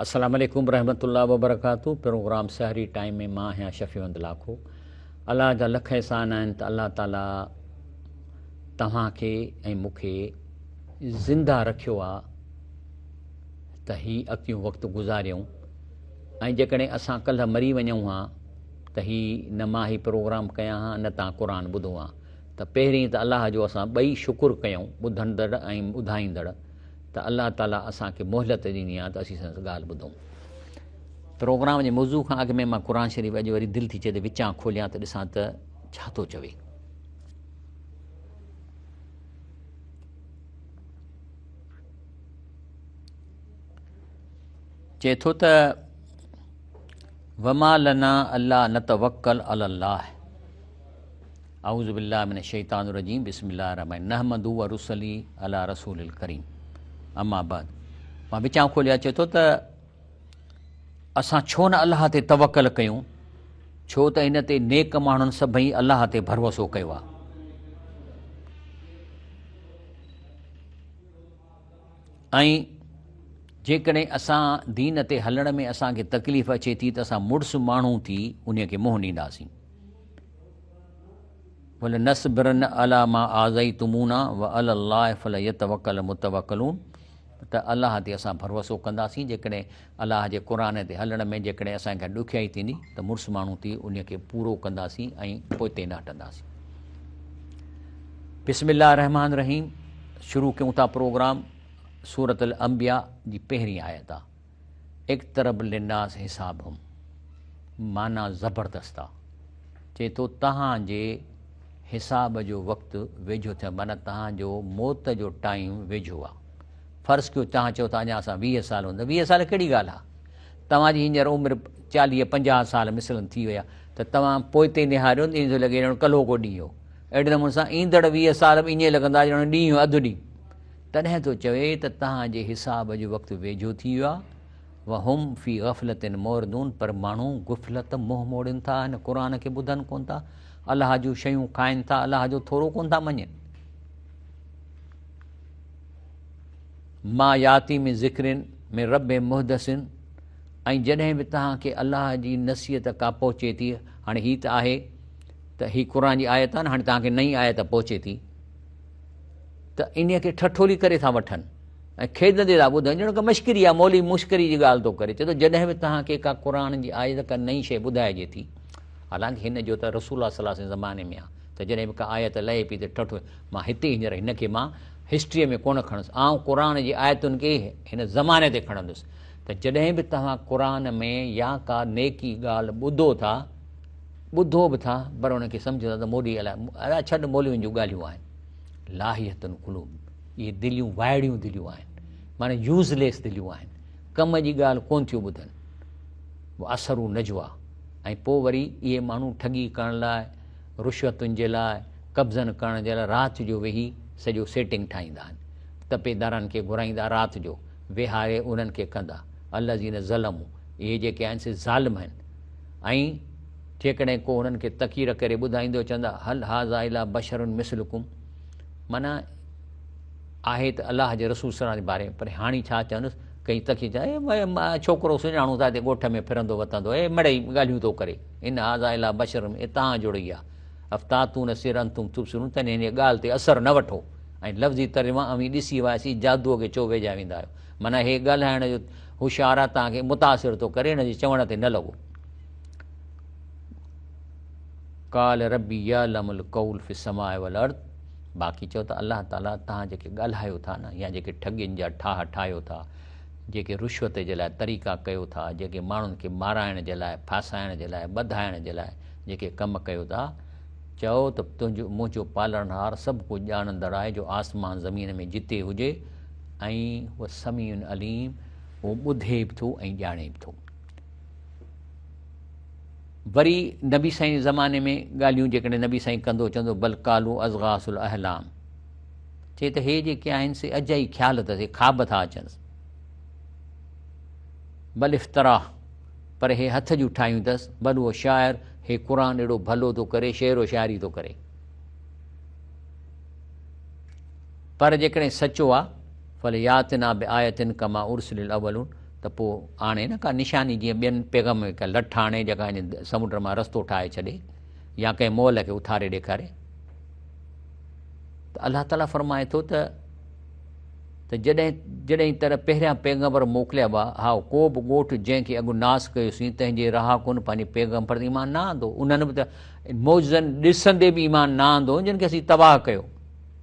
अस्सलाम वालेकुम रहमतुल्लाह व बरकातहू। प्रोग्राम सहरी टाइम में मां आहियां शफ़ीउंद लाखो। अल्लाह जा लख एहसान आहिनि त अल्लाह ताला तव्हांखे ऐं मूंखे ज़िंदा रखियो आहे त हीउ अॻियूं वक़्तु गुज़ारियूं। ऐं जेकॾहिं असां कल्ह मरी वञूं हा त हीउ न मां हीउ प्रोग्राम कयां हा न तव्हां क़ुर ॿुधो आहे, त पहिरीं त अल्लाह जो असां ॿई शुकुरु कयूं, ॿुधंदड़ ऐं ॿुधाईंदड़, त अल्लाह ताला असांखे मोहलत ॾिनी आहे त असीं संदसि ॻाल्हि ॿुधूं। प्रोग्राम जे मौज़ू खां अॻु में मां क़ुर शरीफ़ अॼु वरी दिलि थी चए त विचां खोलियां त ॾिसां त छा थो चवे। चए थो त वमा लना अल्लाह नतवक्कल अलल्लाह अऊज़ु बिल्लाहि मिनश शैतानिर रजीम बिस्मिल्लाहिर रहमानिर रहीम नहमदु व रुसली अला रसूलिल करीम अम्मा बाद। मां विचां खोलिया चए थो त असां छो न अलाह ते तवक्कल कयूं, छो त हिन ते नेक माण्हुनि सभई अलाह ते भरोसो कयो आहे। ऐं जेकॾहिं असां दीन ते हलण में असांखे तकलीफ़ अचे थी त असां मुड़ुसु माण्हू थी उन खे मुंहुं ॾींदासीं। वल नस्बिरन अला मा आज़ैतुमूना व अलल्लाहि फलयतवक्कल मुतवक्किलून, त अलाह ते असां भरोसो कंदासीं। जेकॾहिं अलाह जे क़ुर ते हलण में जेकॾहिं असांखे ॾुखियाई थींदी त मुड़ुसु माण्हू थी उन खे पूरो कंदासीं ऐं पोइते न हटंदासीं। बिस्मिल्लाह रहमान रहीम। शुरू कयूं था प्रोग्राम। सूरत अल अंबिया जी पहिरीं आयत आहे। इक़्तरब लिन्नास हिसाबुहुम, माना ज़बरदस्त आहे। चए थो तव्हांजे हिसाब जो वक़्तु वेझो थियो, माना तव्हांजो मौत जो टाइम वेझो आहे। फ़र्ज़ु कयो तव्हां चओ था अञा असां 20 साल हूंदा, 20 साल कहिड़ी ॻाल्हि आहे। तव्हांजी हींअर उमिरि 40-50 साल मिसलनि थी विया, त तव्हां पोइते निहारियो ईअं थो लॻे ॼण कल्हो को ॾींहुं हो। अहिड़े नमूने सां ईंदड़ 20 साल बि ईअं लॻंदा ॼण ॾींहुं अधु ॾींहुं। तॾहिं थो चवे त तव्हांजे हिसाब जो वक़्तु वेझो थी वियो आहे। वहुम फ़ी ग़फ़लतिन मोरदून, पर माण्हू गुफ़लत मुंहुं मोड़नि था, हिन क़ुर खे ॿुधनि कोन था, अलाह जूं शयूं खाइनि था, अलाह जो थोरो कोन था मञनि। मां याती में ज़िक्रिन में रब मुहदसिन, ऐं जॾहिं बि तव्हांखे अलाह जी नसीहत का पहुचे थी, हाणे हीअ त आहे त हीअ क़ुर जी आयत आहे न, हाणे तव्हांखे नई आयत पहुचे थी त इन खे ठठोली करे था वठनि ऐं खेदंदे था ॿुधनि, ॼण का मश्करी आहे, मौली मुश्करी जी ॻाल्हि थो करे। चए थो जॾहिं बि तव्हांखे का क़ुर जी आयत का नई शइ ॿुधाइजे थी, हालांकि हिन जो त रसूल सल्लल्लाहु अलैहि वसल्लम ज़माने में आहे, त जॾहिं बि का आयत लहे पई त ठठो। मां हिते हींअर हिन खे मां हिस्ट्रीअ में कोन खणंदुसि, आउं क़ुर जी आयतुनि खे हिन ज़माने ते खणंदुसि। त जॾहिं बि तव्हां क़ुर में या का नेकी ॻाल्हि ॿुधो था, ॿुधो बि था पर हुनखे सम्झो था त मोदी अलाए छॾ मौलवियुनि जूं ॻाल्हियूं आहिनि। लाहियतुन क़ुलूब, इहे दिलियूं वाइड़ियूं दिलियूं आहिनि, माना यूज़लेस दिलियूं आहिनि, कम जी ॻाल्हि कोन थियूं ॿुधनि। उहो असरु नजवा। ऐं पोइ वरी इहे माण्हू ठगी करण लाइ, रुश्वतुनि जे लाइ, कब्ज़नि करण जे लाइ राति जो वेही सॼो सेटिंग ठाहींदा आहिनि। तपेदारनि खे घुराईंदा राति जो, विहारे उन्हनि खे कंदा। अल्लज़ीन ज़लमू, इहे जेके आहिनि से ज़ालिम आहिनि। ऐं जेकॾहिं को उन्हनि खे तकीर करे ॿुधाईंदो, चवंदा हल हाज़ा इला बशरुन मिसलुकुम, माना आहे त अलाह जे रसूल सल्लल्लाहु जे बारे में, पर हाणे छा चवंदुसि कई तकीर चए छोकिरो सुञाणूं था हिते ॻोठ में फिरंदो वतंदो, मिड़ई ॻाल्हियूं थो करे, इन हाज़ा इला बशरुन, तव्हां जुड़ी आहे अफ़तातून सिर अंतुम तुबसिरून, त हिन ॻाल्हि ते असरु न वठो। ऐं लफ़्ज़ी तर्जुमा अवी ॾिसी वियासीं जादूअ खे छो वेझा वेंदा आहियो, माना हे ॻाल्हाइण जो होशियारु आहे, तव्हांखे मुतासिर थो करे, हिन जे चवण ते न लॻो। काल रबी यअलमुल क़ौल फ़िस समाए वल अर्द, बाक़ी चओ त अलाह ताला तव्हां जेके ॻाल्हायो था न, या जेके ठगियुनि जा ठाह ठाहियो था, जेके रुश्वत जे लाइ तरीक़ा कयो था, जेके माण्हुनि खे माराइण जे लाइ, फासाइण जे लाइ, ॿधाइण जे लाइ जेके कमु कयो था, चओ त तुंहिंजो मुंहिंजो पालणहार सभु कुझु ॼाणंदड़ आहे, जो आसमान ज़मीन में जिते हुजे, ऐं उहो समीउन अलीम, उहो ॿुधे बि थो ऐं ॼाणे बि थो। वरी नबी साईं ज़माने में ॻाल्हियूं जेकॾहिं नबी साईं कंदो, चवंदो बल कालू अज़गासुल अहलाम, चए त हे जेके आहिनि से अजाई ख़्याल अथसि, ख़्वाब था अचनि। बल इफ़्तराह, पर हे हथ जूं ठाहियूं अथसि। बल उहो शाइर, हे क़ुर एॾो भलो थो करे, शेरो शाइरी थो करे। पर जेकॾहिं सचो आहे, फल यातना बि आयतिन कमा उर्सिलिल अवलून, त पोइ आणे न का निशानी, जीअं ॿियनि पैगम का लठ आणे जेका इन समुंड मां रस्तो ठाहे छॾे या कंहिं मोल खे उथारे ॾेखारे। त अलाह ताला फरमाए थो त जॾहिं तरह पहिरियां पैगम्बर मोकिलिया हुआ, हा को बि ॻोठु जंहिंखे अॻु नास कयोसीं तंहिंजे रहाकुन पंहिंजे पैगम्बर ते ईमान न आंदो, उन्हनि बि त मौजनि ॾिसंदे बि ईमान न आंदो जिन खे असीं तबाह कयो।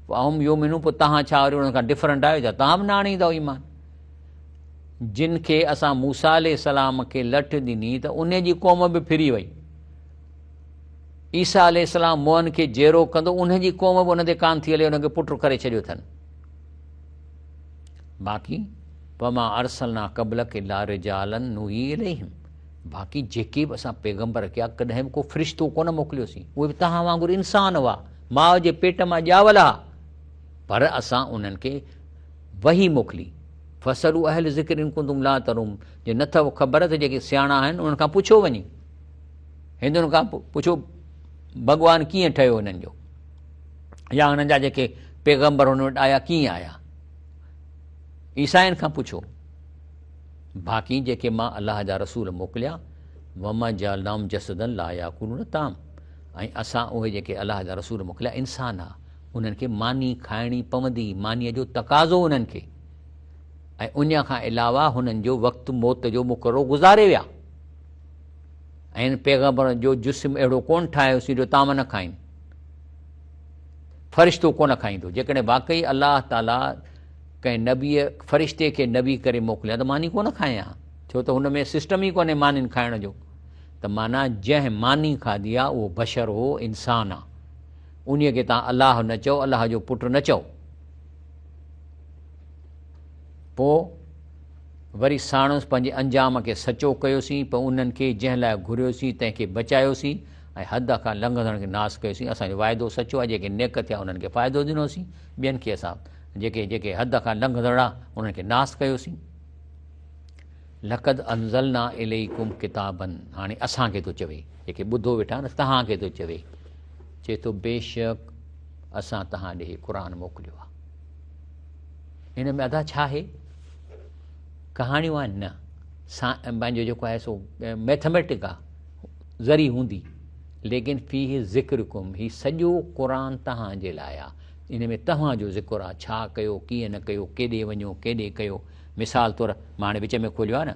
अहम यो मिनू, पोइ तव्हां छा वरी उन्हनि खां डिफरेंट आहियो छा? तव्हां बि न आणींदव ईमान। जिन खे असां मूसा अलैहिस्सलाम खे लठ ॾिनी त उन जी क़ौम बि फिरी वई। ईसा अलैहिस्सलाम मोहन खे जहिड़ो कंदो उनजी क़ौम बि उन ते कान थी हले, उनखे पुट करे छॾियो अथनि। बाक़ी पमा अरसलना क़बलक इल्ला रिजालन नुही इलैहिम, बाक़ी जेके बि असां पैगम्बर कया कॾहिं बि को फ़रिश्तो कोन मोकिलियोसीं, उहे बि तव्हां वांगुरु इंसान हुआ, माउ जे पेट मां ॼावल हा, पर असां उन्हनि खे वही मोकिली। फसलू अहल ज़िक्र इन कुंतुम ला तरुम, जे नथव ख़बर त जेके सियाणा आहिनि उन्हनि खां पुछो वञी, हिंदुनि खां पुछो भॻवानु कीअं ठहियो हिननि जो, या हुननि जा जेके पैगम्बर हुन वटि आया कीअं आया, ईसाइनि खां पुछो। बाक़ी जेके मां अलाह जा रसूल मोकिलिया, वमा जालनाम जसदन ला याकुलून ताम, ऐं असां उहे जेके अलाह जा रसूल मोकिलिया इंसान आहे, उन्हनि खे मानी खाइणी पवंदी, मानीअ जो तक़ाज़ो उन्हनि खे, ऐं उन खां अलावा हुननि जो वक़्तु मौत जो मुक़ररो गुज़ारे विया। ऐं पैगम्बर जो जिस्म अहिड़ो कोन ठाहियोसीं जो ताम न खाइनि, फ़रिश्तो कोन खाईंदो। जेकॾहिं वाक़ई अलाह ताला कंहिं नबीअ फ़रिश्ते खे नबी करे मोकिलिया त मानी कोन खायां, छो त हुन में सिस्टम ई कोन्हे मानीनि खाइण जो। त माना जंहिं मानी खाधी आहे उहो बशर हो, इंसान आहे, उन खे तव्हां अलाह न चओ, अलाह जो पुटु न चओ। पोइ वरी साणुसि पंहिंजे अंजाम खे सचो कयोसीं, पोइ उन्हनि खे जंहिं लाइ घुरियोसीं तंहिंखे बचायोसीं, ऐं हद खां लंघंदड़ खे नास कयोसीं। असांजो वाइदो सचो आहे, जेके नेक थिया उन्हनि खे फ़ाइदो ॾिनोसीं, ॿियनि खे असां जेके हद खां लंघंदड़ आहे उन्हनि खे नास कयोसीं। लक़द अंज़लना इलैकुम किताबन, हाणे असांखे थो चवे, जेके ॿुधो वेठा न तव्हांखे थो चवे, चए थो बेशक असां तव्हां ॾे क़ुर मोकिलियो आहे। हिन में अदा छा आहे? कहाणियूं आहिनि न, पंहिंजो जेको आहे सो मैथमेटिक आहे, ज़री हूंदी, लेकिन फ़ी ज़िक्रुकुम, ही सॼो क़ुर तव्हांजे लाइ आहे, इन में तव्हांजो ज़िक्र आहे, छा कयो कीअं न कयो, केॾे वञो केॾे कयो। मिसाल तौरु मां हाणे विच में खोलियो आहे न,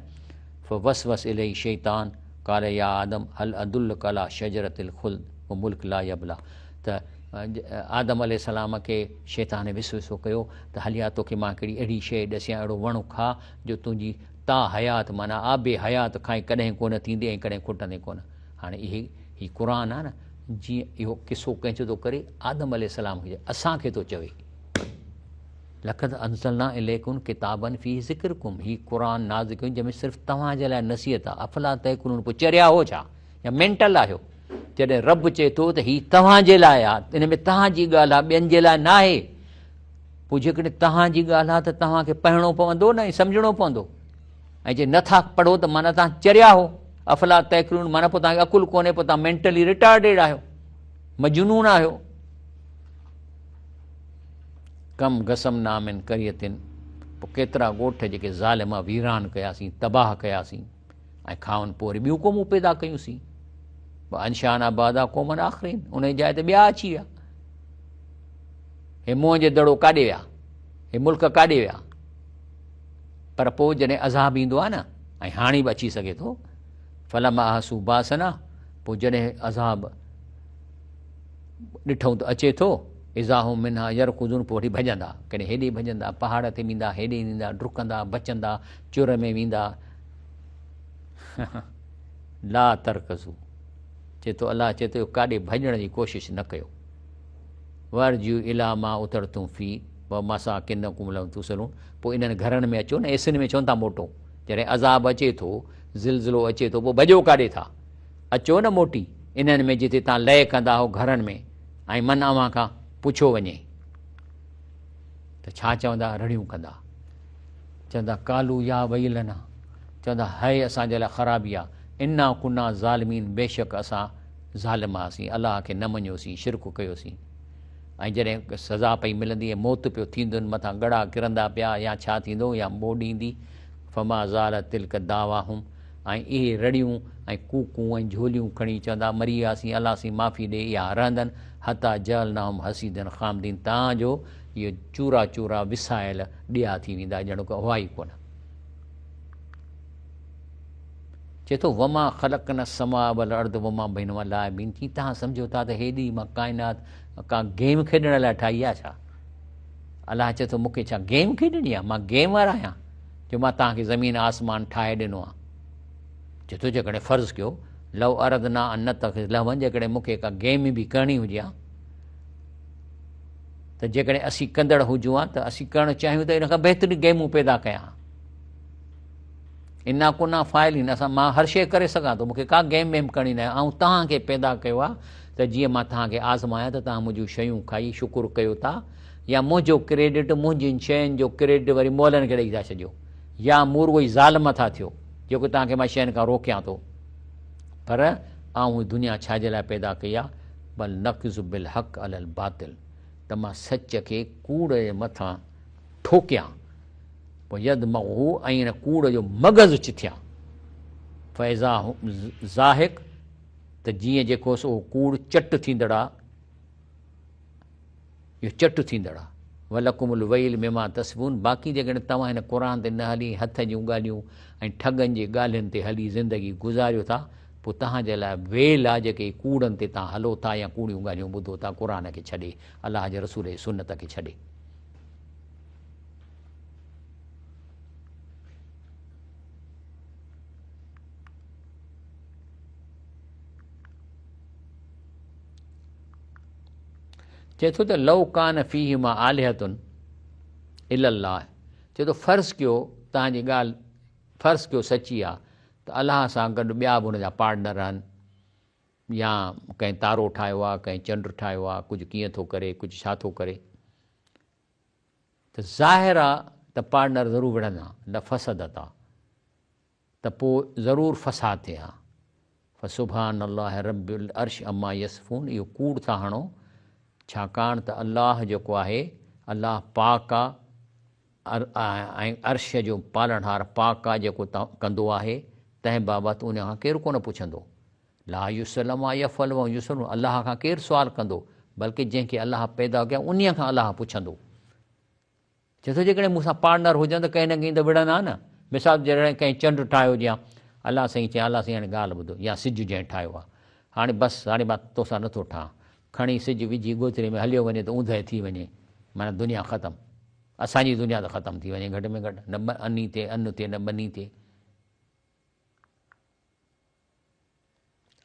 फ़वसवस इलैहि शैतान क़ाल या आदम हल अदुल्लुका अला शजरतिल ख़ुल्द व मुल्क ला यबला, त आदम अलैहिस्सलाम खे शैतान विसवसो कयो त हलिया तोखे मां कहिड़ी अहिड़ी शइ ॾसियां, अहिड़ो वणु खा जो तुंहिंजी हयात माना आबे हयात खां कॾहिं कोन थींदी ऐं कॾहिं खुटंदे कोन। हाणे ही क़ुर आहे न, जीअं इहो किसो कंहिंजो थो करे आदम अलैहिस्सलाम खे, असांखे थो चवे लक़द अंज़लना इलैकुम किताबन फ़ी ज़िक्रुकुम, ही क़ुर नाज़िल कयूं जंहिंमें सिर्फ़ु तव्हांजे लाइ नसीहत आहे। अफ़ला तअक़िलून, पोइ चरिया हो छा या मेंटल आहियो? जॾहिं रब चए थो त ही तव्हांजे लाइ आहे, इन में तव्हांजी ॻाल्हि आहे, ॿियनि जे लाइ न आहे। पोइ जेकॾहिं तव्हांजी ॻाल्हि आहे त तव्हांखे पढ़णो पवंदो न, ऐं सम्झणो पवंदो, ऐं जे नथा पढ़ो त माना तव्हां चरिया हो। अफ़ला तअक़िलून माना पोइ तव्हांखे अकुलु कोन्हे, पोइ तव्हां मेंटली रिटार्डेड आहियो, मजनून आहियो। कम गसम नामिन करियतिन, पोइ केतिरा ॻोठ जेके ज़ालिम वीरान कयासीं, तबाह कयासीं, ऐं खाउनि पोइ वरी ॿियूं क़ौमूं पैदा कयूंसीं। अंशाना बादा क़ौमन आख़रीन, उन जी जाइ ते ॿिया अची विया। हे मुंहं जे दड़ो काॾे विया, हे मुल्क काॾे विया? पर पोइ जॾहिं अज़ाब ईंदो आहे न, ऐं हाणे बि अची सघे थो, फलमा हसू बासना, पोइ जॾहिं अज़ाब ॾिठूं त अचे थो, इज़ाहू मिन्हा यरकुज़ून, पोइ वरी भॼंदा, कॾहिं हेॾे भॼंदा, पहाड़ ते वेंदा, हेॾे वेंदा, डुकंदा बचंदा, चुर में वेंदा। ला तरकज़ू, चए थो अलाह चए थो काॾे भॼण जी कोशिशि न कयो। वर्जू इला मां उतर तूं फ़ी व मासा किन कुमलम तूं सलूं, पोइ इन्हनि घरनि में अचो न, एसिन में चवनि था मोटो, जॾहिं अज़ाब अचे थो, ज़िलज़िलो अचे थो, पोइ भॼो काॾे था? अचो न मोटी इन्हनि में जिते तव्हां लय कंदा हो घरनि में, ऐं मन अव्हां खां पुछो वञे त छा चवंदा? रड़ियूं कंदा, चवंदा कालू या वईलना, चवंदा है असांजे लाइ ख़राबी आहे, इन्ना कुन्ना ज़ालिमीन, बेशक असां ज़ालिम हुआसीं, अलाह खे न मञियोसीं, शिरक कयोसीं। ऐं जॾहिं सज़ा पई मिलंदी ऐं मौत पियो थींदुनि, मथां गड़ा किरंदा पिया या छा थींदो, या ॿोॾ ईंदी, फमा ज़ाल तिल्क दावाहुम, ऐं इहे रड़ियूं ऐं कूकूं ऐं झोलियूं खणी चवंदा मरी वियासीं, अलाह सी माफ़ी ॾे, इहा रहंदनि हता जल नाम हसीदन ख़ामदीन, तव्हांजो इहो चूरा चूरा विसायल ॾिया थी वेंदा, ॼण को हवा ई कोन। चए थो वमा ख़लक न समा वल अर्द वमा बैनुमा लाइबीन, की तव्हां सम्झो था त हेॾी मां काइनात का गेम खेॾण लाइ ठाही आहे छा? अलाह चए थो मूंखे छा गेम खेॾणी आहे? मां गेमर आहियां जो मां तव्हांखे ज़मीन आसमान ठाहे ॾिनो आहे? चए थो जेकॾहिं फ़र्ज़ु कयो लव अरद ना न त लहवनि, जेकॾहिं मूंखे का गेम बि करणी हुजे हा त जेकॾहिं असीं कंदड़ हुजूं हा त असीं करणु चाहियूं त इन खां बहितरीन गेमूं पैदा कयां। इना कुना फ़ाइलिन, असां मां हर शइ करे सघां थो, मूंखे का गेम वेम करणी न आहे। ऐं तव्हांखे पैदा कयो आहे त जीअं मां तव्हांखे आज़मायां त तव्हां मुंहिंजूं शयूं खाई शुकुरु कयो था, या मुंहिंजो क्रेडिट मुंहिंजियुनि शयुनि जो क्रेडिट वरी मोलनि खे ॾेई था छॾियो, या मूं रुॻो ई ज़ालिम था थियो जेको तव्हांखे मां शयुनि खां रोकियां थो। पर आऊं दुनिया छाजे लाइ पैदा कई आहे? बल नक़्ज़ु बिल हक़ अलल बातिल, त मां सच खे कूड़ जे मथां ठोकियां, पोइ यद मग़ू ऐं हिन कूड़ जो मग़ज़ चिथियां, फ़ैज़ा ज़ाहिक, त जीअं जेको सो कूड़ चट थींदड़ आहे, इहो चट थींदड़ आहे। वलकुमुल वैल मिमा तस्बून, बाक़ी जेकॾहिं तव्हां हिन क़ुर ते न हली हथ जूं ॻाल्हियूं ऐं ठगनि जी ॻाल्हियुनि ते हली ज़िंदगी गुज़ारियो था, पोइ तव्हांजे लाइ वेल आहे जेके कूड़नि ते तव्हां हलो था या कूड़ियूं ॻाल्हियूं ॿुधो था, क़ुर खे छॾे, अलाह जे रसूल जी सुन्नत खे छॾे। चए थो त लव कान फ़ीह मां आलिहतुन इल्लल्लाह, चए थो फ़र्ज़ु कयो तव्हांजी ॻाल्हि फ़र्ज़ु कयो सची आहे त अलाह सां गॾु ॿिया बि हुनजा पार्टनर आहिनि, या कंहिं तारो ठाहियो आहे, कंहिं चंड ठाहियो आहे, कुझु कीअं थो करे, कुझु छा थो करे, त ज़ाहिर आहे त पार्टनर ज़रूरु विढ़ंदा, न फ़सदत आहे, त पोइ ज़रूरु फ़साद थिए हा। फ़सुब्हान अल्लाह रब्बिल अर्श अम्मा यसफ़ून, इहो कूड़ था हणो, छाकाणि त अलाह जेको आहे अलाह पाक आहे ऐं अर्श जो पालनहार पाक आहे, जेको कंदो आहे, तंहिं बाबति उन खां केरु कोन पुछंदो। ला युसलम यफ़ल व युसलम, अलाह खां केरु सुवालु कंदो, बल्कि जंहिंखे अलाह पैदा कया उन खां अलाह पुछंदो। चए थो जेकॾहिं मूंसां पार्टनर हुजनि त कंहिं न कंहिं त विढ़ंदा न। मिसाल जॾहिं कंहिं चंडु ठाहियो जीअं अलाह साईं चई अलाह साईं हाणे ॻाल्हि ॿुधो, या सिजु जंहिं ठाहियो आहे, हाणे बसि हाणे मां तोसां नथो ठाहां, खणी सिजु विझी ॻोचरे में हलियो वञे त ऊंधहि थी वञे, माना दुनिया ख़तमु, असांजी दुनिया त ख़तमु थी वञे घटि में घटि, न अनी थिए अन्न थिए न बनी थिए।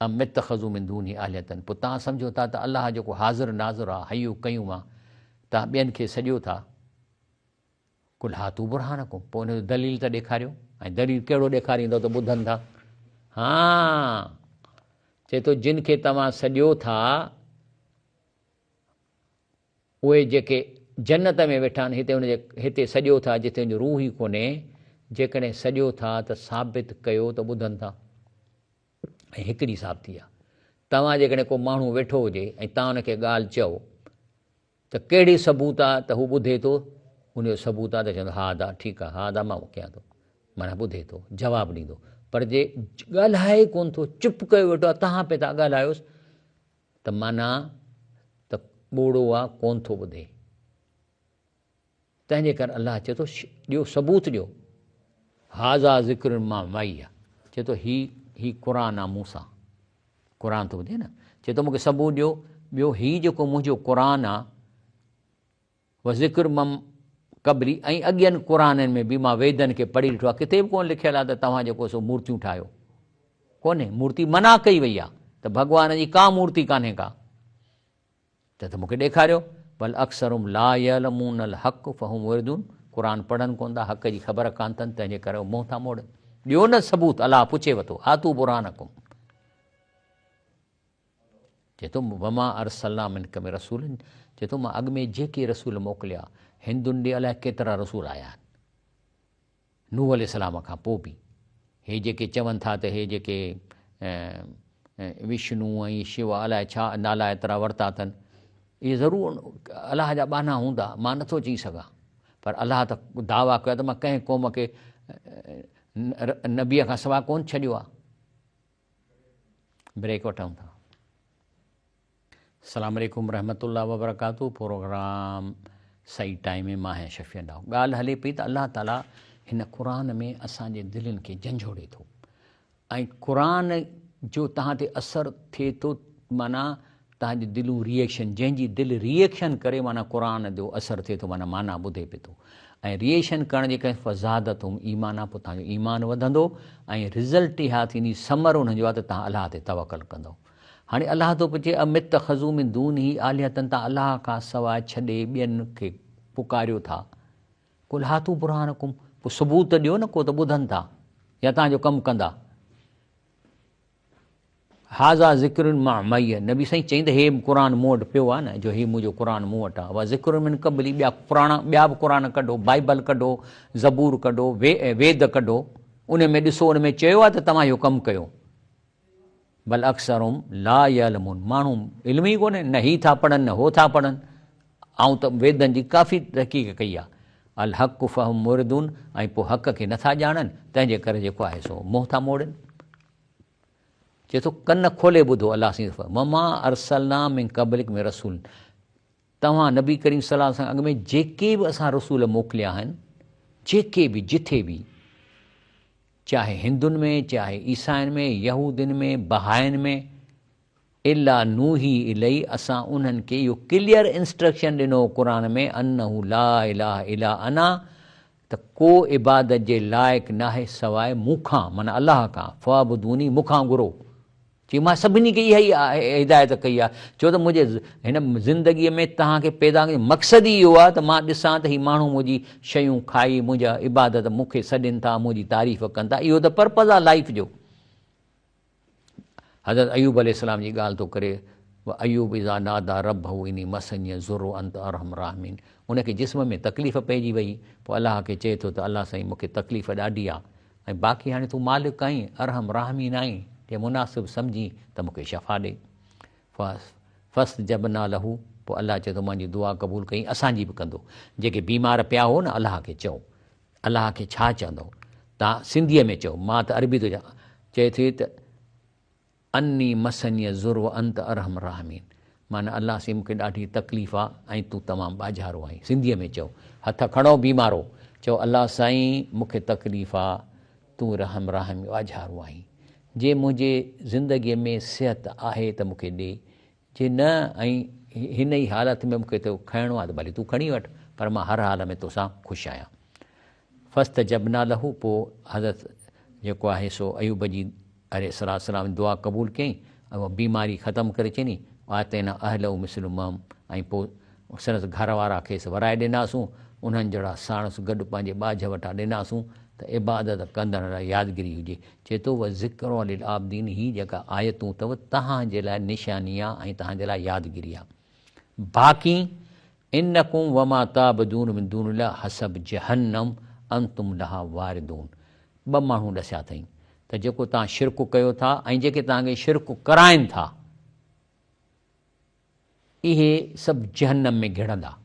अमित ख़ज़ू मिन दूनी आलिहतन, पोइ तव्हां सम्झो था त अलाह जेको हाज़िर नाज़िर आहे, हयूं कयूं आहे, तव्हां ॿियनि खे सॼो था, कुल हाथू बुरहानकुम, पोइ हुनजो दलील त ॾेखारियो, ऐं दलील कहिड़ो ॾेखारींदो त ॿुधनि था। हा चए थो जिन खे तव्हां सॼो था उहे जेके जन्नत में वेठा आहिनि, हिते सॼो था जिते हुनजो रूह ई कोन्हे, जेकॾहिं सॼो था त साबित कयो त ॿुधनि था। ऐं हिकिड़ी साबिती आहे, तव्हां जेकॾहिं को माण्हू वेठो हुजे ऐं तव्हां हुनखे ॻाल्हि चओ त कहिड़ी सबूत आहे त हू ॿुधे थो, उनजो सबूत आहे त चवंदो हा दा ठीकु आहे, हा दा मां कयां थो, माना ॿुधे थो, जवाबु ॾींदो। पर जे ॻाल्हाए कोन थो, चुप कयो वेठो आहे, तव्हां पिया था ॻाल्हायोसि, त माना त ॿोड़ो आहे, कोन थो ॿुधे। तंहिंजे करे अलाह चए थो ॾियो सबूत ॾियो, हाज़ा ज़िक्र मां माई आहे, चए थो ही क़ुर आहे मूंसां, क़ुर थो ॿुधे न, चए थो मूंखे सबूत ॾियो। ॿियो हीउ जेको मुंहिंजो क़ुर आहे उहा ज़िक्र मम क़बरी, ऐं अॻियनि क़ुरनि में बि मां वेदनि खे पढ़ी ॾिठो आहे, किथे बि कोन लिखियलु आहे त तव्हां जेको सो मूर्तियूं ठाहियो, कोन्हे, मूर्ति मना कई वई आहे त भॻवान जी का मूर्ति कान्हे का, त मूंखे ॾेखारियो। भल अक्सरुम ला यअलमून अल हक़ फहुम मुरिदून, क़ुर पढ़नि कोन था, हक़ जी ख़बर कान अथनि, तंहिंजे करे मुंहुं था मोड़नि। ॾियो न सबूत, अलाह पुछे वठो, हातू बुरहानकुम। चए थो वमा अरसलना मिन कम रसूल, चए थो मां अॻु में जेके रसूल मोकिलिया, हिंदुनि ॾे अलाए केतिरा रसूल आया आहिनि, नूह अलैहिस्सलाम खां पोइ बि, हे जेके चवनि था त हे जेके विष्णु ऐं शिव अलाए छा नाला एतिरा वरिता अथनि, इहे ज़रूरु अलाह जा बाना हूंदा, मां नथो चई सघां, पर अलाह त दावा कयो त मां कंहिं क़ौम खे नबीअ खां सवाइ कोन छॾियो आहे। ब्रेक वठूं था। अस्सलाम वालेकुम रहमतुल्लाह वबरकातुहू। प्रोग्राम सही टाइम में मां आहियां शफ़ी डाओ। ॻाल्हि हले पई त अलाह ताला हिन क़ुर में असांजे दिलनि खे झंझोड़े थो ऐं क़ुर जो तव्हां ते असरु थिए थो, माना तव्हांजी दिलूं रिएक्शन, जंहिंजी दिलि रिएक्शन करे माना क़ुर जो असरु थिए थो, माना ॿुधे पिए थो ऐं रिएक्शन करण जे करे फ़ज़ादत ईमान आहे, पोइ तव्हांजो ईमान वधंदो ऐं रिज़ल्ट इहा थींदी, समर हुनजो आहे त तव्हां अलाह ते तवकल कंदो। हाणे अलाह थो पुछे अमित ख़ज़ू में दून ई आलियतनि, तव्हां अलाह खां सवाइ छॾे ॿियनि खे पुकारियो था। कुल हाथू बुरहानकुम, पोइ सबूत ॾियो न, को त ॿुधनि था या तव्हांजो कमु कंदा। हाज़ा ज़िक्र मां मई, नबी साईं चईंदे हे क़ुर मूं वटि पियो आहे न, जो हे मुंहिंजो क़ुर मूं वटि आहे। उहा ज़िक्र मिन क़बली, ॿिया बि क़ुर कढो, बाइबल कढो, ज़बूर कढो, वेद कढो, उन में ॾिसो उन में चयो आहे त तव्हां इहो कमु कयो। बल अक्सरुहुम ला यअलमून, माण्हू इल्म ई कोन्हे, न ही था पढ़नि न हो था पढ़नि। ऐं त वेदनि जी काफ़ी तहक़ीक़ कई आहे। अल हक़ फहुम मुरिदून, ऐं पोइ हक़ खे नथा ॼाणनि, तंहिंजे करे जेको आहे सो मुंहुं था मोड़नि। चए थो कन खोले ॿुधो, अलाह सी ममा अरसलना मिन क़बलिक में रसूल, तव्हां नबी करीम सल्लल्लाहु अलैहि वसल्लम अॻ में जेके बि असां रसूल मोकिलिया आहिनि, जेके बि जिथे बि, चाहे हिंदुनि में, चाहे ईसाइनि में, यहूदियुनि में, बहाइनि में, इला नूही इलही, असां उन्हनि खे इहो क्लियर इंस्ट्रक्शन ॾिनो क़ुर में, अन्नहु ला इलाहा इला अना, त को इबादत जे लाइक़ु नाहे सवाइ मूंखां, माना अलाह खां, फ़अबुदूनी, मूंखां घुरो। चई मां सभिनी खे इहा ई हिदायत कई आहे, छो त मुंहिंजे हिन ज़िंदगीअ में तव्हांखे पैदा करण जो मक़सदु ई इहो आहे त मां ॾिसां त ही माण्हू मुंहिंजी शयूं खाई, मुंहिंजा इबादत मूंखे सॾनि था, मुंहिंजी तारीफ़ कनि था, इहो त पर्पज़ आहे लाइफ जो। हज़रत अयूब अलैहिस्सलाम जी ॻाल्हि थो करे, अयूब इज़ा नादा रब्बहू इनी मसनी ज़ुर्रु अंत अरहम राहिमीन, उनखे जिस्म में तकलीफ़ पइजी वई, पोइ अलाह खे चए थो त अलाह साईं मूंखे तकलीफ़ ॾाढी आहे, ऐं बाक़ी हाणे तूं मालिक आहीं, अरहम राहिमीन आहीं, जे मुनासिबु सम्झी त मूंखे शफ़ा ॾे। फस्त जबना लहू, पोइ अलाह चए थो मुंहिंजी दुआ क़बूल कई, असांजी बि कंदो। जेके बीमार पिया हो न, अलाह खे चओ, अलाह खे छा चवंदो, तव्हां सिंधीअ में चओ, मां त अरबी थो चए थी त अन्नी मसनीअ ज़ुर्रु अंत अरहम राहिमीन, माना अलाह से मूंखे ॾाढी तकलीफ़ आहे ऐं तूं तमामु बाज़ारो आहीं। सिंधीअ में चओ, हथ खणो बीमारो, चओ अलाह साईं मूंखे तकलीफ़ आहे, तूं रहम राहिम बाज़ारो आहीं। जे मुंहिंजे ज़िंदगीअ में सिहत आहे त मूंखे ॾे, जे न, ऐं हिन ई हालत में मूंखे तो खणणो आहे त भली तूं खणी वठि, पर मां हर हाल में तोसां ख़ुशि आहियां। फ़स्त जबना लहू, पोइ हज़रत जेको आहे सो अयूब जी अलैहिस्सलाम दुआ क़बूल कयईं ऐं उहा बीमारी ख़तमु करे चईनी आतैना अहलहू मिस्लुमम, ऐं पोइ संदसि घर वारा खेसि वराए ॾिनासूं, उन्हनि जहिड़ा साणसि गॾु पंहिंजे ॿाझ वटां ॾिनासूं त इबादत कंदड़ लाइ यादगिरी हुजे। चए थो उहा ज़िक्र लिल आबदीन, ही जेका आयतूं अथव तव्हांजे लाइ निशानी आहे ऐं तव्हांजे लाइ यादगिरी आहे। बाक़ी इन्नकुम वमा ताबदून मिन दूनिल्लाह हसब जहन्नम अंतुम लहा वारिदून, ॿ माण्हू ॾसिया अथई त जेको तव्हां शिरक कयो था ऐं जेके तव्हांखे शिरक कराइनि था, इहे सभु जहन्नम में घिड़ंदा।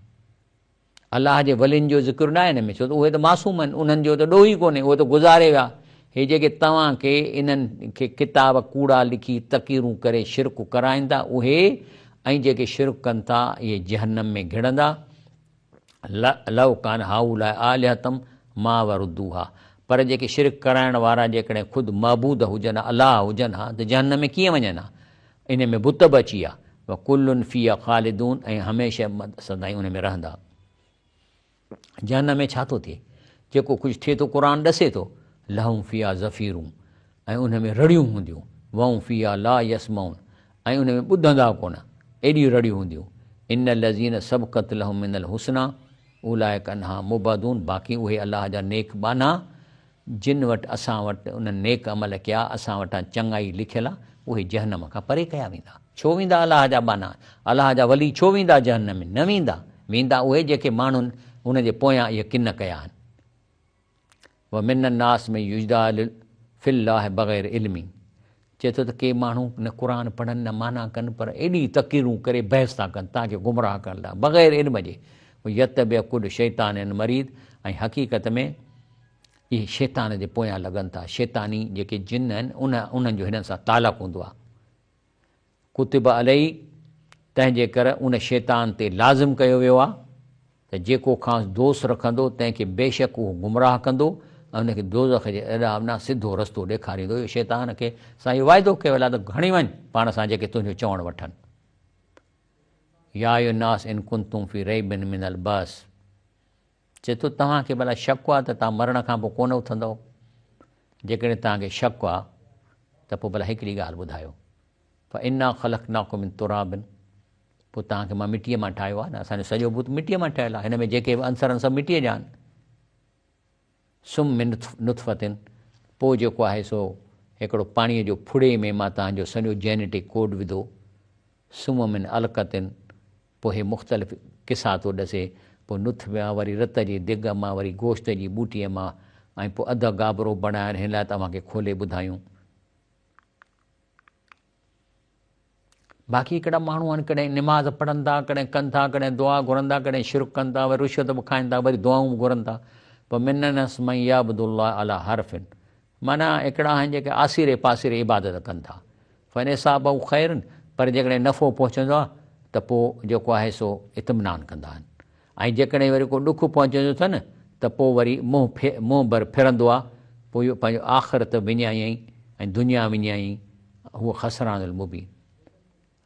अलाह जे वलियुनि जो ज़िक्र न आहे हिन में, छो त उहे त मासूम आहिनि, उन्हनि जो त ॾोह ई कोन्हे, उहे त गुज़ारे विया। हे जेके तव्हांखे इन्हनि खे किताब कूड़ा लिखी तकीरूं करे शिरक कराइनि था, उहे ऐं जेके शिरक कनि था इहे जहन्नम में घिड़ंदा। लव कान हाउला आलिहतम मा वरुद्दूहा, पर जेके शिरक कराइण वारा जेकॾहिं ख़ुदि महबूद हुजनि, अलाह हुजनि हा, त जहन्नम में कीअं वञनि हा, इन में बुत बि अची विया। व कुल्लुन फ़ीहा ख़ालिदून, ऐं हमेशह सदाईं उन में रहंदा। जहन्नम में छा थो थिए, जेको कुझु थिए थो क़ुर ॾसे थो, लहूं फ़ीहा ज़फ़ीरूं, ऐं उन में रड़ियूं हूंदियूं, वहूं फ़ीहा ला यसमाउन, ऐं उन में ॿुधंदा कोन, एॾियूं रड़ियूं हूंदियूं। इन लज़ीन सबक़त लहुम मिनल हुस्ना उलाइक अन्हा मुबअदून, बाक़ी उहे अलाह जा नेक बाना, जिन वटि असां वटि उन्हनि नेक अमल कया, असां वटां चङाई लिखियलु आहे, उहे जहन्नम खां परे कया वेंदा। छो वेंदा अलाह जा बाना, अलाह जा वली छो वेंदा जहन्नम में? न वेंदा, वेंदा उहे जेके माण्हुनि उन जे पोयां इहे किन कया आहिनि। व मिन नास में युजदाल फिल्लाह बग़ैर इल्मी, चए थो त के माण्हू न क़ुर पढ़नि न माना कनि, पर एॾी तकीरूं करे बहस था कनि तव्हांखे गुमराह करण लाइ बग़ैर इल्म जे। यत बि कुल शैतान मरीद, ऐं हक़ीक़त में इहे शैतान जे पोयां लॻनि था। शैतानी जेके जिन आहिनि उन्हनि जो हिननि सां तालुक़ु हूंदो आहे। कुतिब अलई, तंहिंजे करे उन शैतान ते लाज़िम कयो वियो आहे त जेको खां दोस्त रखंदो तंहिंखे बेशक उहो गुमराह कंदो ऐं उनखे दोज़ख जे एॾां सिधो रस्तो ॾेखारींदो। इहो शैतान खे असां इहो वाइदो कयो आहे त घणी वञु पाण सां जेके तुंहिंजो चवणु वठनि। या यो नास इन कुंतुम फी रैबिन मिनल बस, चए थो तव्हांखे भला शक आहे त तव्हां मरण खां पोइ कोन उथंदव। जेकॾहिं तव्हांखे शक आहे त पोइ भला हिकिड़ी ॻाल्हि ॿुधायो, पर इना ख़लक़नाकुम मिन तुराबिन, पोइ तव्हांखे मां मिटीअ मां ठाहियो आहे न, असांजो सॼो भूत मिटीअ मां ठहियलु आहे। हिन में जेके बि अंसर आहिनि सभु मिटीअ जा आहिनि। सुम मिन नुतफ़तिन, पोइ जेको आहे सो हिकिड़ो पाणीअ जो फुड़े में मां तव्हांजो सॼो जेनेटिक कोड विधो। सुम मिन अलक़तिन, पोइ हे मुख़्तलिफ़ क़िसा थो ॾसे। पोइ नुथ मां वरी रत जी दिग मां वरी गोश्त जी ॿूटीअ मां, ऐं पोइ अधु गाबरो बणाइनि। हिन लाइ तव्हांखे खोले ॿुधायूं। बाक़ी हिकिड़ा माण्हू आहिनि, कॾहिं निमाज़ पढ़नि था, कॾहिं कनि था, कॾहिं दुआ घुरनि था, कॾहिं शिरक कनि था, वरी रुशवत बि खाइनि था, वरी दुआऊं बि घुरनि था। पर मिननस मई याबुदुल्लाह अला हरफ़िन, माना हिकिड़ा आहिनि जेके आसिरे पासिरे इबादत कनि था। फ़ने साहब ख़ैरनि, पर जेकॾहिं नफ़ो पहुचंदो आहे त पोइ जेको आहे सो इत्मिनान कंदा आहिनि। ऐं जेकॾहिं वरी को ॾुखु पहुचंदो अथनि त पोइ वरी मुंहुं भर फिरंदो आहे। पोइ इहो पंहिंजो आख़िरत विञायईं ऐं दुनिया विञायईं, उहो ख़सरानुल मुबीन।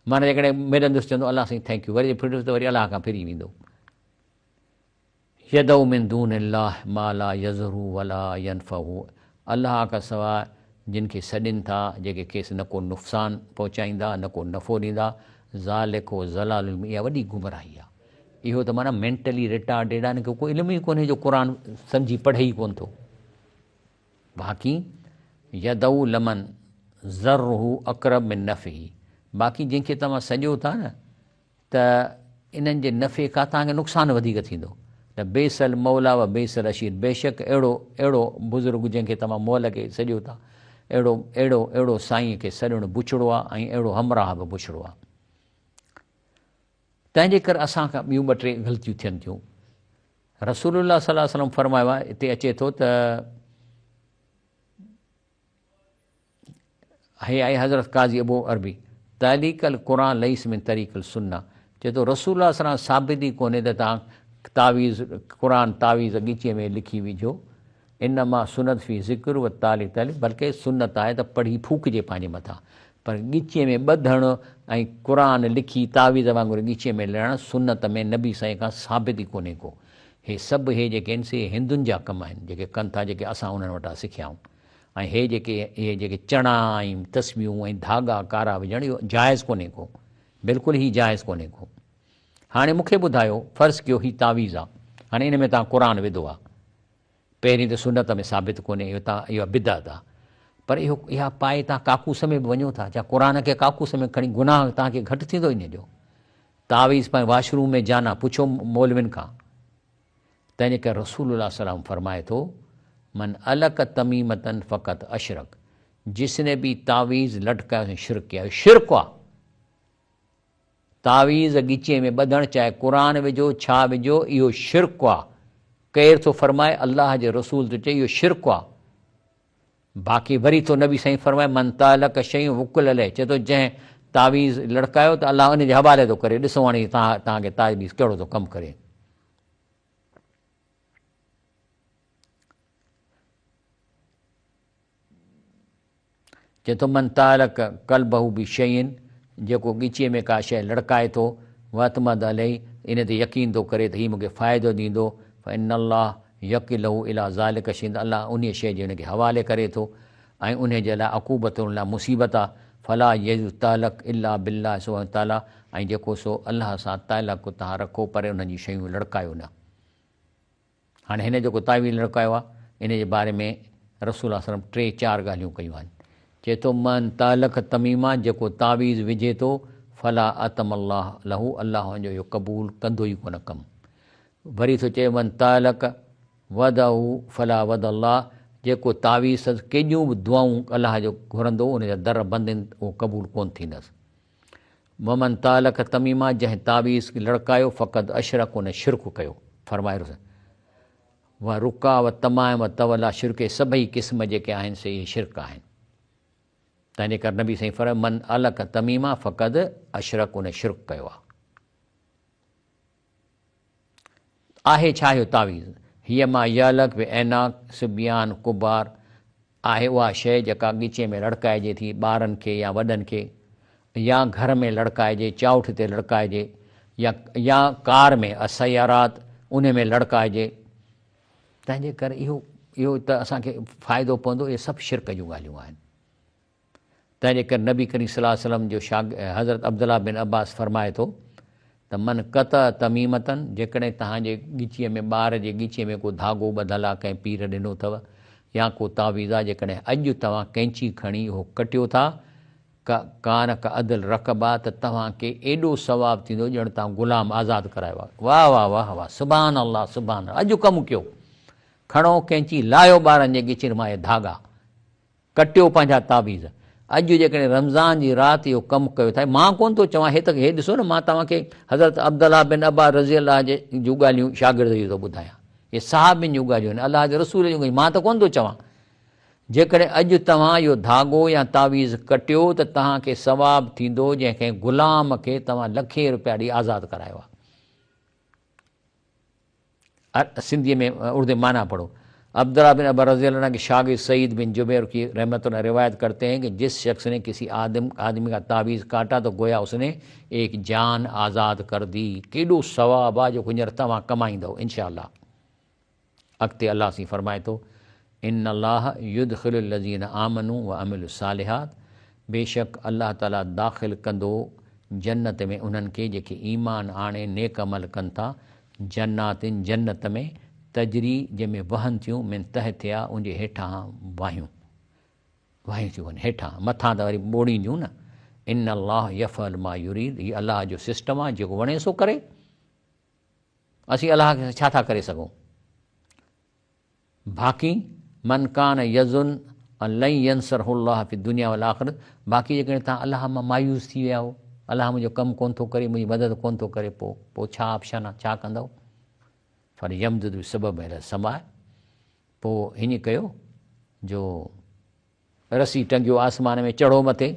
माना जेकॾहिं मिलंदुसि चवंदो अलाह साईं थैंक यू, वरी फिरंदुसि त वरी अलाह खां फिरी वेंदो। यदउ मिन दूनिल्लाह मा ला यज़रु वला यनफ़उ, अलाह खां सवाइ जिन खे सॾनि था, जेके खेसि न को नुक़सानु पहुचाईंदा न को नफ़ो ॾींदा। ज़ालिको ज़लालुल, इहा वॾी गुमराही आहे। इहो त माना मेंटली रिटार्डेड आहे, हिनखे कोई इल्मु ई कोन्हे जो क़ुर सम्झी पढ़े ई कोन थो। बाक़ी यदउ लमन ज़र्रहु अक़रब मिन नफ़ही, बाक़ी जंहिंखे तव्हां सॼो था न त इन्हनि जे नफ़े खां तव्हांखे नुक़सानु वधीक थींदो। त बेसल मौला व बेसल अशीर, बेशक अहिड़ो बुज़ुर्ग जंहिंखे तव्हां मोल खे सॼो था, अहिड़ो साईं खे सॼणो बुछड़ो आहे ऐं अहिड़ो हमराह बि बुछड़ो आहे। तंहिंजे करे असां खां ॿियूं ॿ टे ग़लतियूं थियनि थियूं। रसूलुल्लाह सल्लल्लाहु अलैहि वसल्लम फरमायो आहे, हिते अचे थो त हे आहे हज़रत काज़ी अबू अरबी, तहलीकल क़ुरान लईस मिन तरीक़ल सुन्ना, चए थो रसूलुल्लाह सल्लल्लाहु अलैहि वसल्लम साबित ई कोन्हे त तव्हां तावीज़ क़ुरान तावीज़ ॻीचीअ में लिखी विझो। इन मां सुनत फी ज़िक्र व ताली ताली, बल्कि सुनत आहे त पढ़ी फूकजे पंहिंजे मथां, पर ॻीचीअ में ॿधणु ऐं क़ुरान लिखी तावीज़ वांगुरु ॻीचीअ में लहणु सुनत में नबी साईं खां साबित ई कोन्हे को। हे सभु हे जेके आहिनि से हिंदुनि जा कम आहिनि जेके कनि था, जेके असां उन्हनि वटां सिखियाऊं। ऐं हे जेके चणा ऐं तस्बियूं ऐं धागा कारा विझणु, इहो जाइज़ कोन्हे को, बिल्कुलु ई जाइज़ कोन्हे को। हाणे मूंखे ॿुधायो, फ़र्ज़ु कयो ही तावीज़ आहे, हाणे इन में तव्हां क़ुरान विधो आहे, पहिरीं त सुनत में साबित कोन्हे, इहो बिदअत आहे। पर इहा पाए तव्हां काकूस में बि वञो था, छा क़ुरान खे काकूस में खणी गुनाह तव्हांखे घटि थींदो इन जो? तावीज़ पाए वाशरूम में जाना, पुछो मौलविन खां। तंहिंजे करे रसूलुल्लाह सल्लल्लाहु अलैहि वसल्लम फरमाए थो, मन अलक तमीमतन फ़क़त अशरक, जिसने भी तावीज़ लटकायो शिरक किया, शिरक आहे। तावीज़ ॻीचीअ में ॿधणु, चाहे क़ुरान विझो छा विझो, इहो शिरक आहे। केरु थो फरमाए? अलाह जे रसूल थो चए इहो शिरक आहे। बाक़ी वरी थो नबी साईं फरमाए, मन तालक शयूं वुकुल लहे, चए थो जंहिं तावीज़ लड़कायो त अलाह उन जे हवाले थो करे, ॾिसो हाणे तव्हांखे तावीज़ कहिड़ो थो कमु करे। चए थो मन तालक कल्बहू बि शयुनि, जेको ॻीचीअ में का शइ लड़काए थो, वतमद अलही, इन ते यकीन थो करे त हीउ मूंखे फ़ाइदो ॾींदो, इन अलाह यकिलहू इला ज़ालिक शइ, अलाह उन शइ जे हुनखे हवाले करे थो ऐं उन जे लाइ अक़ूबत लाइ मुसीबत आहे। फला यज़ु तालक इला बिल्ला सो ताला, ऐं जेको सो अलाह सां तालक तव्हां रखो, पर उन जी शयूं लड़कायो न। हाणे हिन जेको तावीज़ लड़कायो आहे, इन जे बारे में रसूल सल्लल्लाहु अलैहि वसल्लम 3-4 ॻाल्हियूं कयूं आहिनि। चए थो मन तालक तमीमा, जेको तावीज़ विझे थो, फला अतम अलाह लहू, अलाह जो इहो क़बूल कंदो ई कोन कमु। वरी थो चए मन तालक वदहू फला वद अलाह, जेको तावीज़ केॾियूं बि दुआऊं अलाह जो घुरंदो, उन जा दर बंदि आहिनि, उहो क़बूल कोन थींदसि। ममन तालक तमीमा, जंहिं तावीज़ लड़कायो फ़क़त अशरक, उन शिरक कयो, फरमायो। व रुका व तमाम व तवला शिरक सभई क़िस्म जेके आहिनि से इहे शिरक आहिनि। तंहिंजे करे नबी साईं फरमायो मन अलक तमीमा फ़क़द अशरक, उन शिरक कयो आहे छा इहो तावीज़? हीअ मां यलक व ऐनाक सिबियान कुबार आहे उहा शइ जेका ॻीचे में लड़काइजे थी ॿारनि खे या वॾनि खे, या घर में लड़काइजे, चाउठ ते लड़काइजे, या कार में असयारात उन में लड़काइजे। तंहिंजे करे इहो त असांखे फ़ाइदो पवंदो, इहे सभु शिरक जूं ॻाल्हियूं आहिनि। तंहिंजे करे नबी करीम सल्लल्लाहु अलैहि वसल्लम जो हज़रत अब्दुल्लाह बिन अब्बास फरमाए थो त मन क़त तमीमतन, जेकॾहिं तव्हांजे ॻीचीअ में ॿार जे ॻीचीअ में को धाॻो ॿधल आहे, कंहिं पीर ॾिनो अथव, या को तावीज़ आहे, जेकॾहिं अॼु तव्हां कैंची खणी उहो कटियो था, कान का अदल रक़बा, त तव्हांखे एॾो सवाबु थींदो ॼण तव्हां ग़ुलाम आज़ादु करायो आहे। वाह वाह वाह वाह, सुभान अल्लाह सुभान अल्लाह। अॼु कमु कयो, खणो कैंची, लाहियो ॿारनि जे ॻीचनि मां इहे धाॻा, कटियो पंहिंजा तावीज़। अॼु जेकॾहिं रमज़ान जी राति इहो कमु कयो था, मां कोन थो चवां, हे ॾिसो न, मां तव्हांखे हज़रत अब्दुल्लाह बिन अब्बास रज़ी अल्लाह जूं ॻाल्हियूं शागिर्द जी थो ॿुधायां, इहे सहाबियुनि जूं ॻाल्हियूं आहिनि, अलाह जे रसूल जूं ॻाल्हियूं, मां त कोन थो चवां। जेकॾहिं अॼु तव्हां इहो धाॻो या तावीज़ कटियो त तव्हांखे सवाबु थींदो जंहिंखे ग़ुलाम खे तव्हां लखे रुपया ॾेई आज़ादु करायो आहे। सिंधीअ में उर्दू माना पढ़ो। अब्दुल्लाह बिन अब्बास रज़ी अल्लाह के शागिर्द सईद बिन जुबैर की रहमतुल्लाह रिवायत करते हैं कि जिस शख्स ने किसी आदमी का तावीज़ काटा तो गोया उसने एक जान आज़ाद कर दी। केॾो सवाबु आहे जेको हींअर तव्हां कमाईंदव इंशाअल्लाह। अॻिते अलाह सी फरमाए थो इन अल्लाह युदखिलुल लज़ीन आमनू व अमिलु सालिहात, बेशक अल्लाह ताला दाख़िल कंदो जन्नत में उन्हनि खे जेके ईमान आणे नेक अमल कनि था, जन्नातिन जन्नत में तजरी जंहिंमें वहनि थियूं मिन तहतिया, उनजे हेठां वाहियूं थियूं वञनि, हेठां मथां त वरी ॿोड़ींदियूं न। इन अल्लाह यफ़अल मा युरीद, हीअ अलाह जो सिस्टम आहे, जेको वणे सो करे। असीं अलाह खे छा था करे सघूं? बाक़ी मन कान यज़ुन लन यंसरहुल्लाह फी दुनिया वल आख़िरत, बाक़ी जेकॾहिं तव्हां अलाह मां मायूस थी विया हो, अलाह मुंहिंजो कमु कोन थो करे, मुंहिंजी मदद कोन थो करे, पोइ छा ऑप्शन आहे, छा कंदव? फर यमदुद सबब अहिड़ा समाए, पोइ हीअं कयो जो रसी टंगियो आसमान में, चढ़ो मथे,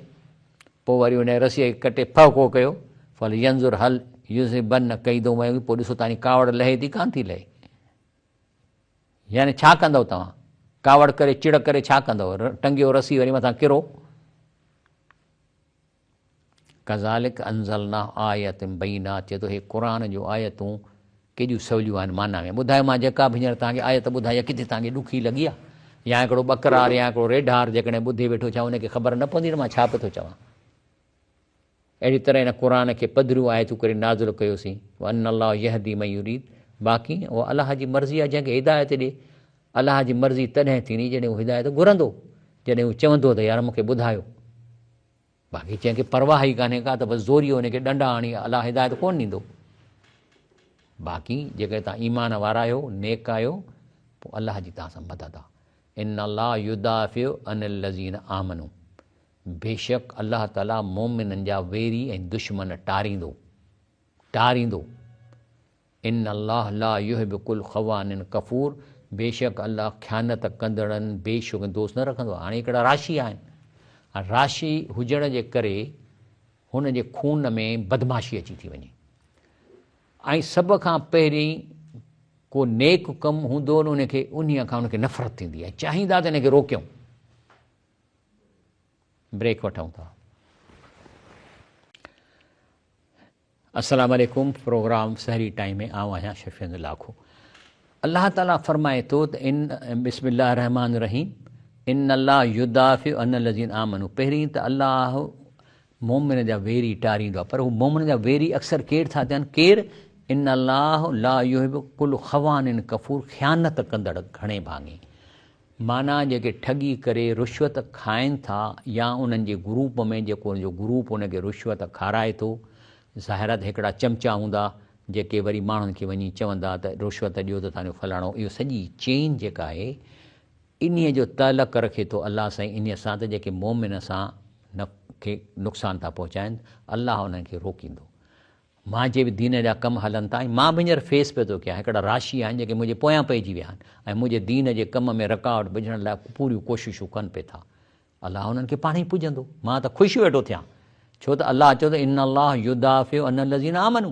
पोइ वरी उन रसीअ खे कटे फको कयो, फल यंज़ुर हल युज़िबन कईदो वयूं, पोइ ॾिसो तव्हांजी कावड़ लहे थी कान थी लहे। यानी छा कंदव तव्हां? कावड़ करे चिड़ करे छा कंदव? टंगियो रसी वरी मथां किरो। कज़ालिक अंज़लना आयतुन बैनात, चए थो हे क़ुर जूं आयतूं केॾियूं सवलियूं आहिनि माना में। ॿुधायो मां जेका बि हींअर तव्हांखे आयत ॿुधाई, किथे तव्हांखे ॾुखी लॻी आहे? या हिकिड़ो बकरार या हिकिड़ो रेढार जेकॾहिं ॿुधे वेठो, छा उनखे ख़बर न पवंदी न मां छा पियो थो चवां? अहिड़ी तरह हिन क़ुर खे पधरियूं आयतूं करे नाज़िल कयोसीं। अन अल्लाह यहदी मन युरीद, बाक़ी उहा अलाह जी मर्ज़ी आहे, जंहिंखे हिदायत ॾे। अलाह जी मर्ज़ी तॾहिं थींदी जॾहिं हू हिदायत घुरंदो, जॾहिं हू चवंदो त यार मूंखे ॿुधायो। बाक़ी जंहिंखे परवाह ई कान्हे का, त बसि ज़ोरीअ हुनखे ॾंडा हणी अलाह हिदायत कोन ॾींदो। बाक़ी जेकर तव्हां ईमान वारा आहियो, नेक आहियो, पोइ अलाह जी तव्हां सां मदद आहे। इन अल्लाह युदाफ़िउ अनिल लज़ीन आमनू, बेशक अलाह ताला मोमिननि जा वेरी ऐं दुश्मन टारींदो। इन अल्लाह ला युहिब्बु कुल ख़वानिन कफ़ूर, बेशक अल्लाह ख़यानत कंदड़नि बेशुक दोस्त न रखंदो आहे। हाणे हिकिड़ा राशि आहिनि, राशि हुजण जे करे हुन जे खून में बदमाशी अची थी वञे, ऐं सभ खां पहिरीं को नेक कमु हूंदो न, उनखे उन्हीअ खां उनखे नफ़रत थींदी आहे, चाहींदा त इनखे रोकियूं। ब्रेक वठूं था। अस्सलाम वालेकुम, प्रोग्राम सहरी टाइम में आऊं आहियां शफ़ीअ लाखो। अल्लाह ताला फरमाए थो त इन बिस्मिल्लाह रहमान रहीम, इन अल्लाह युदाफ़िउ अनिल लज़ीन आमनू, पहिरीं त अल्लाह मोमिन जा वेरी टारींदो आहे, पर हू मोमिन जा वेरी अक्सर केरु था थियनि? केरु? इन अल्लाह ला युहिब्बु कुल ख़वानिन कफ़ूर, ख़यानत कंदड़ घणे भाङे, माना जेके ठगी करे रुश्वत खाइनि था, या उन्हनि जे ग्रुप में जेको उनजो ग्रुप उनखे रुश्वत खाराए थो। ज़ाहिरत हिकिड़ा चमचा हूंदा जेके वरी माण्हुनि खे वञी चवंदा त रुश्वत ॾियो त तव्हांजो फलाणो। इहो सॼी चेन जेका आहे इन्हीअ जो तलक रखे थो अलाह साईं इन्हीअ सां, त जेके मोमिन सां खे नुक़सान था पहुचाइनि, अलाह उन्हनि खे रोकींदो। मुंहिंजे बि दीन जा कम हलनि था, ऐं मां बि हींअर फेस पियो थो कयां हिकिड़ा राशी आहिनि जेके मुंहिंजे पोयां पइजी विया आहिनि ऐं मुंहिंजे दीन जे कम में रकावट विझण लाइ पूरियूं कोशिशूं कनि पिए था। अलाह हुननि खे पाण ई पुॼंदो। मां त ख़ुशि वेठो थियां, छो त अलाह चयो त इन अलाह युदाफ़िउ अन लज़ीन आमनू,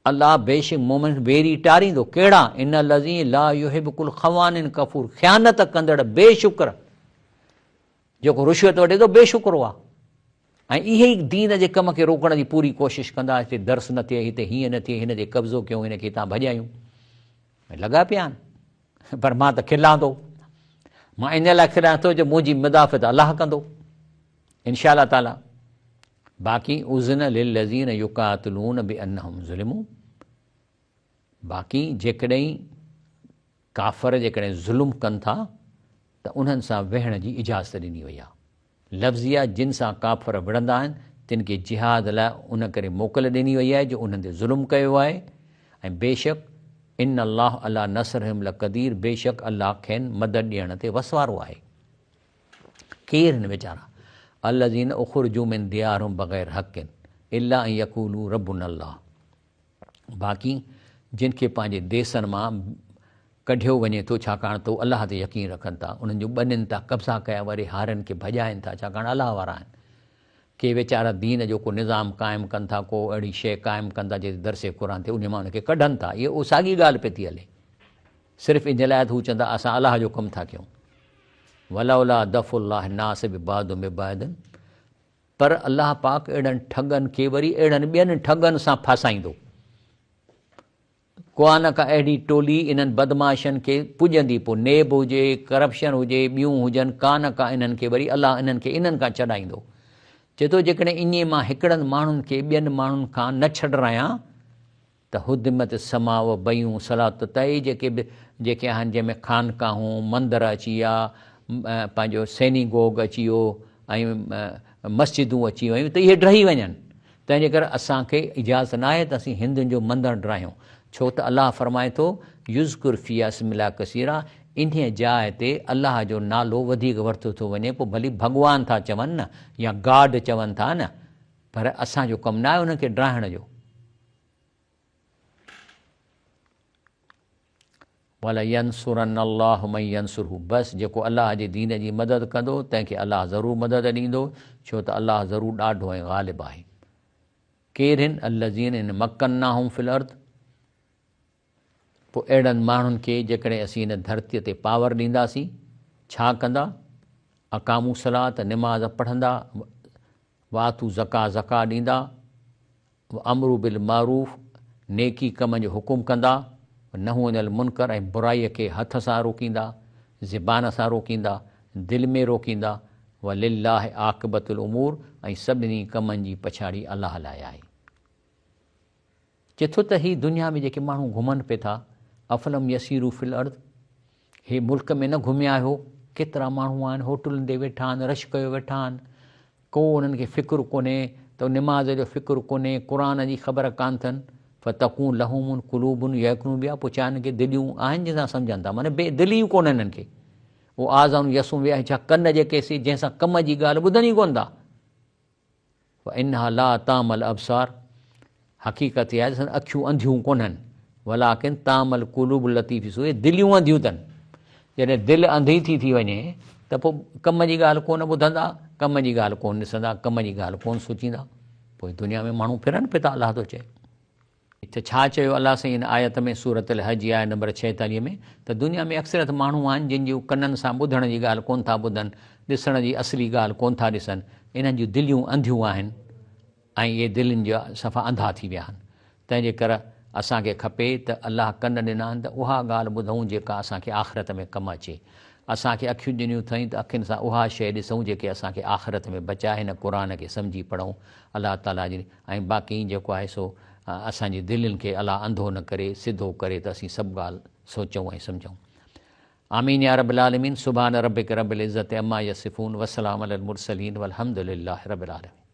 अलाह बेशक मोमिन वेरी टारींदो। कहिड़ा? इन लज़ी ला युहिब कुल ख़वानिन कफ़ूर, ख़यानत कंदड़ बेशुक्र, जेको रुश्वत वठे थो बेशुक्रो आहे। ऐं इहे ई दीन जे कम खे रोकण जी पूरी कोशिशि कंदा, हिते दर्स न थिए, हिते हीअं न थिए, हिन ते कब्ज़ो कयूं, हिन खे हितां भॼायूं, लॻा पिया आहिनि। पर मां त खिलां थो, मां इन लाइ खिलां थो जो मुंहिंजी मुदाफ़त अलाह कंदो इनशा अल्लाह ताला। बाक़ी उज़न लिल्लज़ीन युक़ातिलून बिअन्नहुम ज़ुलिमू, बाक़ी जेकॾहिं काफ़र जेकॾहिं ज़ुल्म कनि था त उन्हनि सां वेहण जी इजाज़त ॾिनी वई आहे। लफ़्ज़िया जिन सां काफ़र विढ़ंदा आहिनि तिन खे जिहाद लाइ उन करे मोकल ॾिनी वई आहे जो उन्हनि ते ज़ुल्म कयो आहे। ऐं बेशक इन अलाह अला नसरहिम लक़दीर, बेशक अलाह खेनि मदद ॾियण ते वसवारो आहे। केरु हिन वीचारा? अल्लज़ीन उख़्रिजू मिन दियारिहिम बग़ैर हक़िन इल्ला अन यक़ूलू रब्बुना अल्लाह, बाक़ी जिन खे पंहिंजे देसनि मां कढियो वञे थो छाकाणि त अलाह ते यकीन रखनि था, उन्हनि जूं ॿनिनि था कब्ज़ा कया, वरी हारनि खे भॼाइनि था छाकाणि अलाह वारा आहिनि। के वीचारा दीन जो को निज़ाम क़ाइमु कनि था, को अहिड़ी शइ क़ाइमु कनि था जिते दर्से क़ुरान थिए, उन मां उनखे कढनि था। इहो साॻी ॻाल्हि पई थी हले, सिर्फ़ु इन लाइ हू चवंदा असां अलाह जो कमु था कयूं। वलौला दफ़ुल्लाह नास बिबादुम बिबादिन, पर अलाह पाक अहिड़नि ठगनि खे वरी अहिड़नि ॿियनि ठगनि सां फासाईंदो। को न का अहिड़ी टोली इन्हनि बदमाशनि खे पुॼंदी, पोइ नेब हुजे, करप्शन हुजे, ॿियूं हुजनि, का न का इन्हनि खे वरी अलाह इन्हनि खे इन्हनि खां छॾाईंदो। चए थो जेकॾहिं इन मां हिकिड़नि माण्हुनि खे ॿियनि माण्हुनि खां न छॾायां त हुदमत समाव बयूं सलात तई, जेके आहिनि जंहिंमें ख़ानकाहूं मंदर अची विया, पंहिंजो सैनिगोग अची वियो ऐं मस्जिदूं अची वियूं, त इहे ड्रही वञनि। तंहिंजे करे असांखे इजाज़त न आहे त असीं हिंदुनि जो मंदरु ड्राहियूं, छो त अलाह फरमाए थो युज़कुर फ़ीहा इस्मिल्लाह कसीरा, इन जाइ ते अलाह जो नालो वधीक वरितो थो वञे। पोइ भली भॻवान था चवनि न या गॉड चवनि था न, पर असांजो कमु न आहे उनखे ड्राहिण जो। वल यंसुरन अल्लाहु मन यंसुरहु, बसि जेको अलाह जे दीन जी मदद कंदो तंहिंखे अलाह ज़रूरु मदद ॾींदो, छो त अलाह ज़रूरु ॾाढो ऐं ग़ालिब आहे। केरु आहिनि? अल्लज़ीन इन मक्कन्नाहुम फिल अर्द, पोइ अहिड़नि माण्हुनि खे जेकॾहिं असीं हिन धरतीअ ते पावर ॾींदासीं, छा कंदा? अकामू सलात, निमाज़ पढ़ंदा, वातू ज़का ॾींदा, अमरू बिल मारूफ़, नेकी कम जो हुकुम कंदा, नहू अनिल मुनकर, ऐं बुराईअ खे हथ सां रोकींदा, ज़बान सां रोकींदा, दिलि में रोकींदा। वलिल्लाहि आक़िबतुल उमूर, ऐं सभिनी कमनि जी पछाड़ी अलाह लाइ आहे। चए थो त ही दुनिया में जेके माण्हू घुमनि पिए था, अफ़लम यसीरू फिल अर्द, हे मुल्क में न घुमिया आहियो? केतिरा माण्हू आहिनि होटलुनि ते वेठा आहिनि, रश कयो वेठा आहिनि, को उन्हनि खे फ़िक्रु कोन्हे त निमाज़ जो फ़िक्रु कोन्हे, क़ुरान जी ख़बर कान अथनि। फ़तकूं लहूमुन कुलूबुन यकनू बिया, पोइ छा हिन खे दिलियूं आहिनि जंहिंसां सम्झनि था, माना दिलियूं कोन हिननि खे। उहो आज़ान यसूं विया, छा कन जेके सी जंहिंसां कम जी ॻाल्हि ॿुधनि ई कोन था। इन्हा ला तामल अबसार, हक़ीक़त इहा आहे अखियूं अंधियूं कोन्हनि, वलाकिन तामल कुलूब लतीफ़ सुए, दिलियूं अंधियूं अथनि। जॾहिं दिलि अंधी थी वञे त पोइ कम जी ॻाल्हि कोन ॿुधंदा, कम जी ॻाल्हि कोन ॾिसंदा, कम जी ॻाल्हि कोन सोचींदा। पोइ दुनिया में माण्हू फिरनि पिए था, अलाह थो चए। त छा चयो अलाह साईं इन आयत में सूरत अल हज आयत नंबर 46 में, त दुनिया में अक्सरत माण्हू आहिनि जिन जूं कननि सां ॿुधण जी ॻाल्हि कोन था ॿुधनि, ॾिसण जी असली ॻाल्हि कोन था ॾिसनि, इन्हनि जूं दिलियूं अंधियूं आहिनि ऐं इहे दिलनि जा सफ़ा अंधा थी विया आहिनि। तंहिंजे करे असांखे खपे त अलाह कन ॾिना आहिनि त उहा ॻाल्हि ॿुधूं जेका असांखे आख़िरत में कमु अचे। असांखे अखियूं ॾिनियूं अथई त अखियुनि सां उहा शइ ॾिसूं जेके असांखे आख़िरत में बचाए, हिन क़ुर खे सम्झी पढ़ूं अलाह ताला जी। ऐं बाक़ी जेको आहे सो असांजी दिलनि खे अलाह अंधो न करे, सिधो करे त असीं सभु ॻाल्हि सोचूं ऐं सम्झूं। आमीन या रब्बिल आलमीन। सुभान रब्बिक रब्बिल इज़्ज़ति अम्मा यसिफ़ून, वस्सलामु अलल मुरसलीन, वल्हम्दुलिल्लाहि रब्बिल आलमीन।